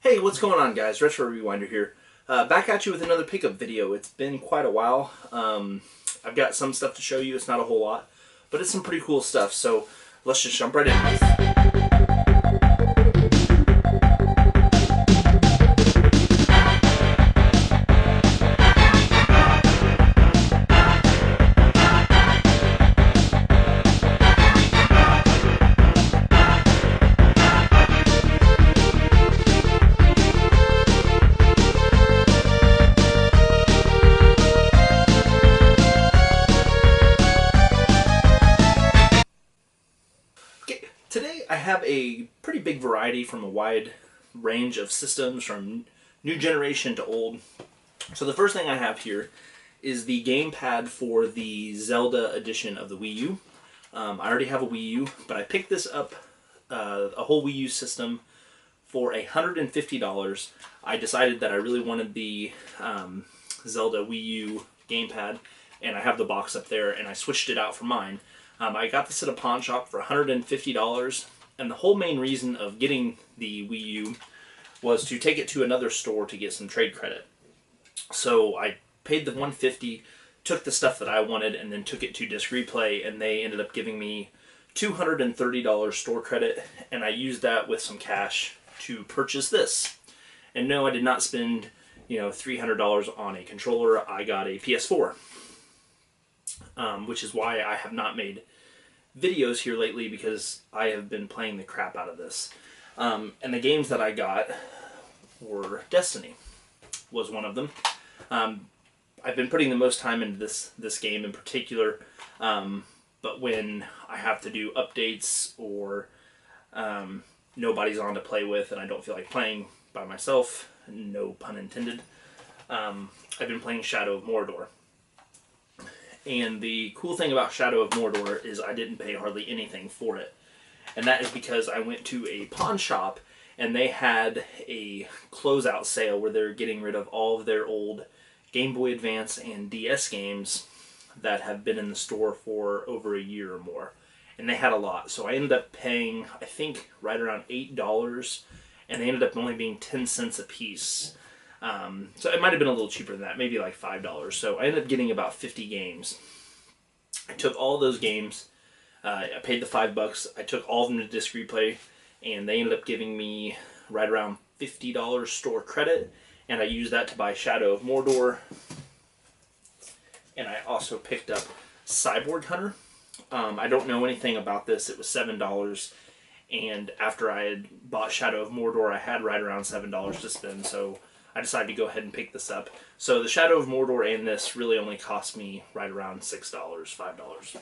Hey, what's going on, guys? Retro Rewinder here. Back at you with another pickup video. It's been quite a while. I've got some stuff to show you. It's not a whole lot, but it's some pretty cool stuff. So let's just jump right in. Okay, today I have a pretty big variety from a wide range of systems, from new generation to old. So the first thing I have here is the gamepad for the Zelda edition of the Wii U. I already have a Wii U, but I picked this up, a whole Wii U system, for $150. I decided that I really wanted the Zelda Wii U gamepad, and I have the box up there, and I switched it out for mine. I got this at a pawn shop for $150, and the whole main reason of getting the Wii U was to take it to another store to get some trade credit. So I paid the $150, took the stuff that I wanted, and then took it to Disc Replay, and they ended up giving me $230 store credit, and I used that with some cash to purchase this. And no, I did not spend, $300 on a controller. I got a PS4, which is why I have not made videos here lately, because I have been playing the crap out of this. And the games that I got were Destiny was one of them. I've been putting the most time into this game in particular, but when I have to do updates or nobody's on to play with and I don't feel like playing by myself, no pun intended, I've been playing Shadow of Mordor. And the cool thing about Shadow of Mordor is I didn't pay hardly anything for it. And that is because I went to a pawn shop and they had a closeout sale where they're getting rid of all of their old Game Boy Advance and DS games that have been in the store for over a year or more. And they had a lot. So I ended up paying, I think, right around $8, and they ended up only being 10 cents a piece. So it might have been a little cheaper than that, maybe like $5. So I ended up getting about 50 games. I took all those games, I paid the $5, I took all of them to Disc Replay, and they ended up giving me right around $50 store credit, and I used that to buy Shadow of Mordor. And I also picked up Cyborg Hunter. I don't know anything about this. It was $7, and after I had bought Shadow of Mordor, I had right around $7 to spend, so I decided to go ahead and pick this up. So the Shadow of Mordor and this really only cost me right around $6, $5.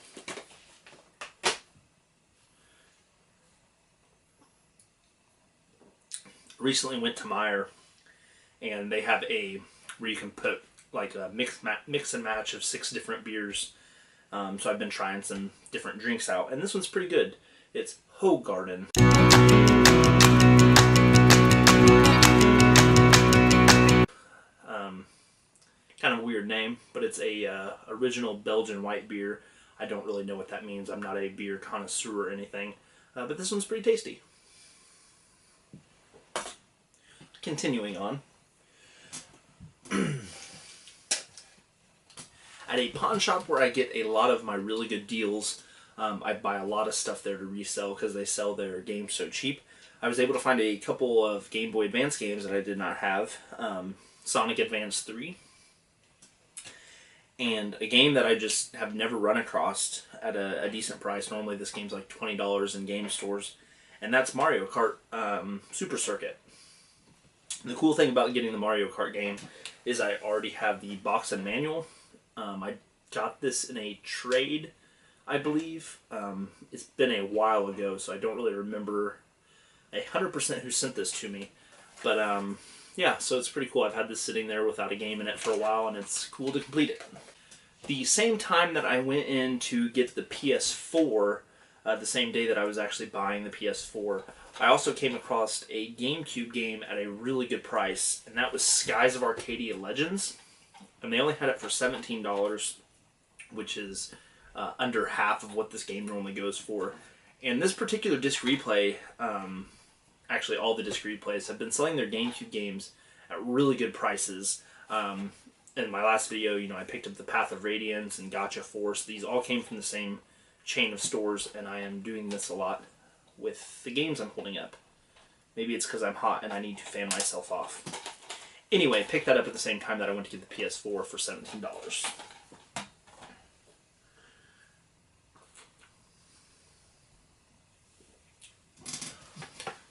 Recently went to Meijer, and they have where you can put like a mix and match of 6 different beers. So I've been trying some different drinks out, and this one's pretty good. It's Hoegaarden. Kind of a weird name, but it's a original Belgian white beer. I don't really know what that means. I'm not a beer connoisseur or anything, but this one's pretty tasty. Continuing on. At a pawn shop where I get a lot of my really good deals, I buy a lot of stuff there to resell because they sell their games so cheap. I was able to find a couple of Game Boy Advance games that I did not have. Sonic Advance 3. And a game that I just have never run across at a decent price. Normally this game's like $20 in game stores. And that's Mario Kart Super Circuit. The cool thing about getting the Mario Kart game is I already have the box and manual. I got this in a trade, I believe. It's been a while ago, so I don't really remember 100% who sent this to me. But yeah, so it's pretty cool. I've had this sitting there without a game in it for a while, and it's cool to complete it. The same time that I went in to get the PS4, the same day that I was actually buying the PS4, I also came across a GameCube game at a really good price, and that was Skies of Arcadia Legends. And they only had it for $17, which is under half of what this game normally goes for. And this particular Disc Replay actually all the disc replays, have been selling their GameCube games at really good prices. In my last video, you know, I picked up the Path of Radiance and Gotcha Force. These all came from the same chain of stores, and I am doing this a lot with the games I'm holding up. Maybe it's because I'm hot and I need to fan myself off. Anyway, picked that up at the same time that I went to get the PS4 for $17.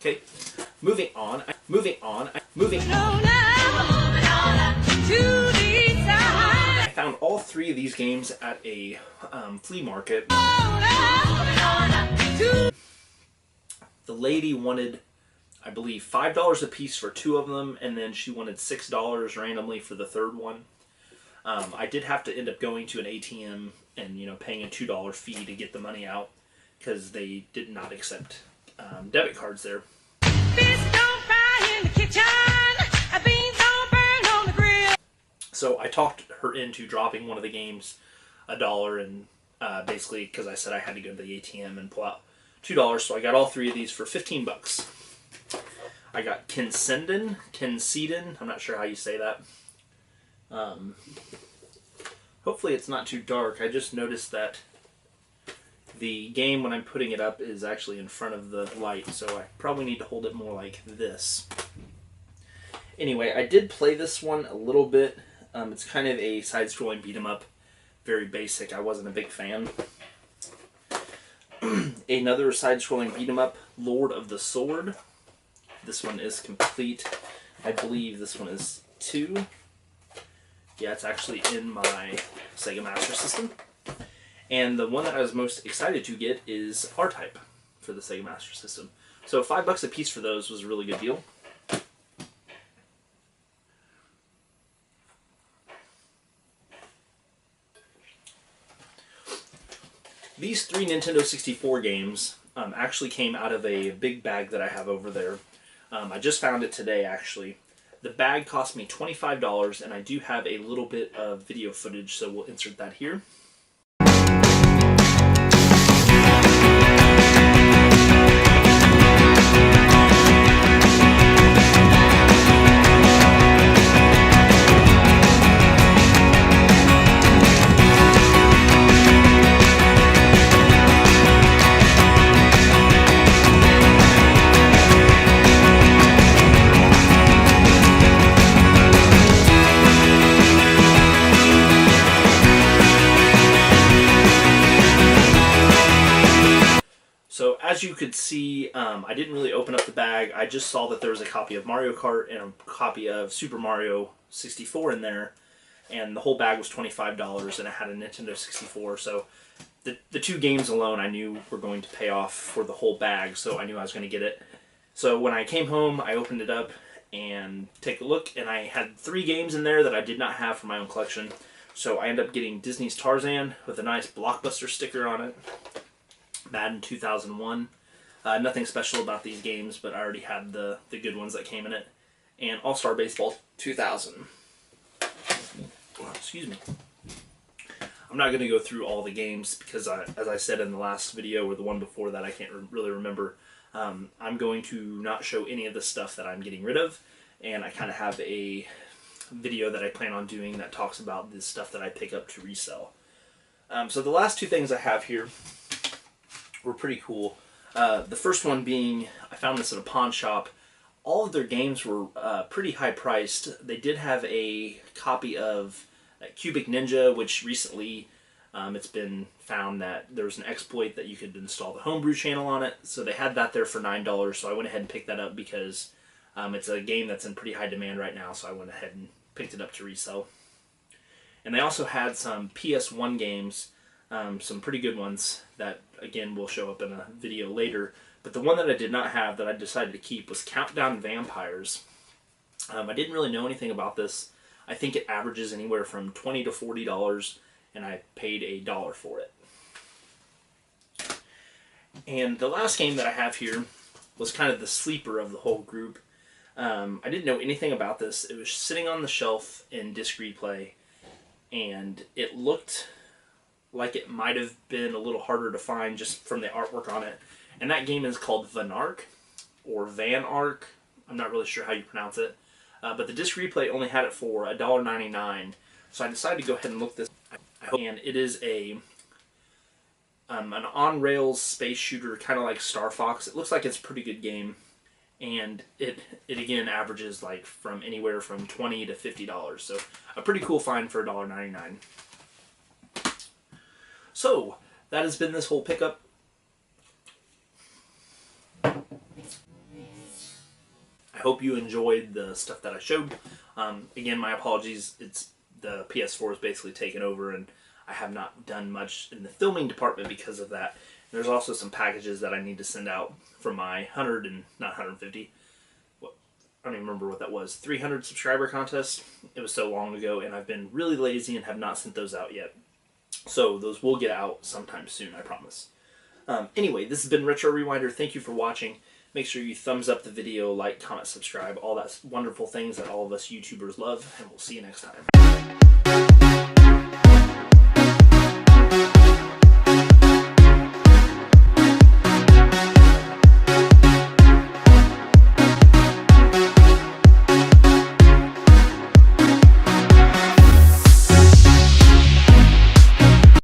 Okay, moving on. I found all three of these games at a flea market. The lady wanted, I believe, $5 a piece for two of them, and then she wanted $6 randomly for the third one. I did have to end up going to an ATM and, you know, paying a $2 fee to get the money out because they did not accept debit cards there. So I talked her into dropping one of the games $1, and basically because I said I had to go to the ATM and pull out $2, so I got all three of these for $15. I got Kinsenden, I'm not sure how you say that. Hopefully it's not too dark. I just noticed that the game, when I'm putting it up, is actually in front of the light, so I probably need to hold it more like this. Anyway, I did play this one a little bit. It's kind of a side-scrolling beat-em-up, very basic. I wasn't a big fan. Another side-scrolling beat-em-up, Lord of the Sword. This one is complete. I believe this one is 2. Yeah, it's actually in my Sega Master System. And the one that I was most excited to get is R-Type for the Sega Master System. So $5 a piece for those was a really good deal. These 3 Nintendo 64 games actually came out of a big bag that I have over there. I just found it today, actually. The bag cost me $25, and I do have a little bit of video footage, so we'll insert that here. So as you could see, I didn't really open up the bag. I just saw that there was a copy of Mario Kart and a copy of Super Mario 64 in there, and the whole bag was $25, and it had a Nintendo 64. So the 2 games alone I knew were going to pay off for the whole bag, so I knew I was going to get it. So when I came home, I opened it up and take a look, and I had 3 games in there that I did not have for my own collection. So I ended up getting Disney's Tarzan with a nice Blockbuster sticker on it. Madden 2001. Nothing special about these games, but I already had the good ones that came in it. And All-Star Baseball 2000. Excuse me. I'm not going to go through all the games because, as I said in the last video or the one before that, I can't really remember. I'm going to not show any of the stuff that I'm getting rid of, and I kind of have a video that I plan on doing that talks about the stuff that I pick up to resell. So the last 2 things I have here were pretty cool. The first one being, I found this at a pawn shop. All of their games were pretty high priced. They did have a copy of Cubic Ninja, which recently it's been found that there was an exploit that you could install the homebrew channel on it. So they had that there for $9, so I went ahead and picked that up because it's a game that's in pretty high demand right now, so I went ahead and picked it up to resell. And they also had some PS1 games, some pretty good ones that, again, will show up in a video later. But the one that I did not have that I decided to keep was Countdown Vampires. I didn't really know anything about this. I think it averages anywhere from $20 to $40, and I paid $1 for it. And the last game that I have here was kind of the sleeper of the whole group. I didn't know anything about this. It was sitting on the shelf in disc replay, and it looked like it might have been a little harder to find just from the artwork on it. And that game is called Vanark, or Van Arc. I'm not really sure how you pronounce it. But the disc replay only had it for $1.99. So I decided to go ahead and look this up. And it is an on-rails space shooter, kind of like Star Fox. It looks like it's a pretty good game. And it again averages like from anywhere from $20 to $50. So a pretty cool find for $1.99. So that has been this whole pickup. I hope you enjoyed the stuff that I showed. Again, my apologies. The PS4 is basically taken over, and I have not done much in the filming department because of that. There's also some packages that I need to send out for my 100 and not 150. I don't even remember what that was. 300 subscriber contest. It was so long ago, and I've been really lazy and have not sent those out yet. So those will get out sometime soon, I promise. Anyway, this has been Retro Rewinder. Thank you for watching. Make sure you thumbs up the video, like, comment, subscribe, all that wonderful things that all of us YouTubers love, and we'll see you next time.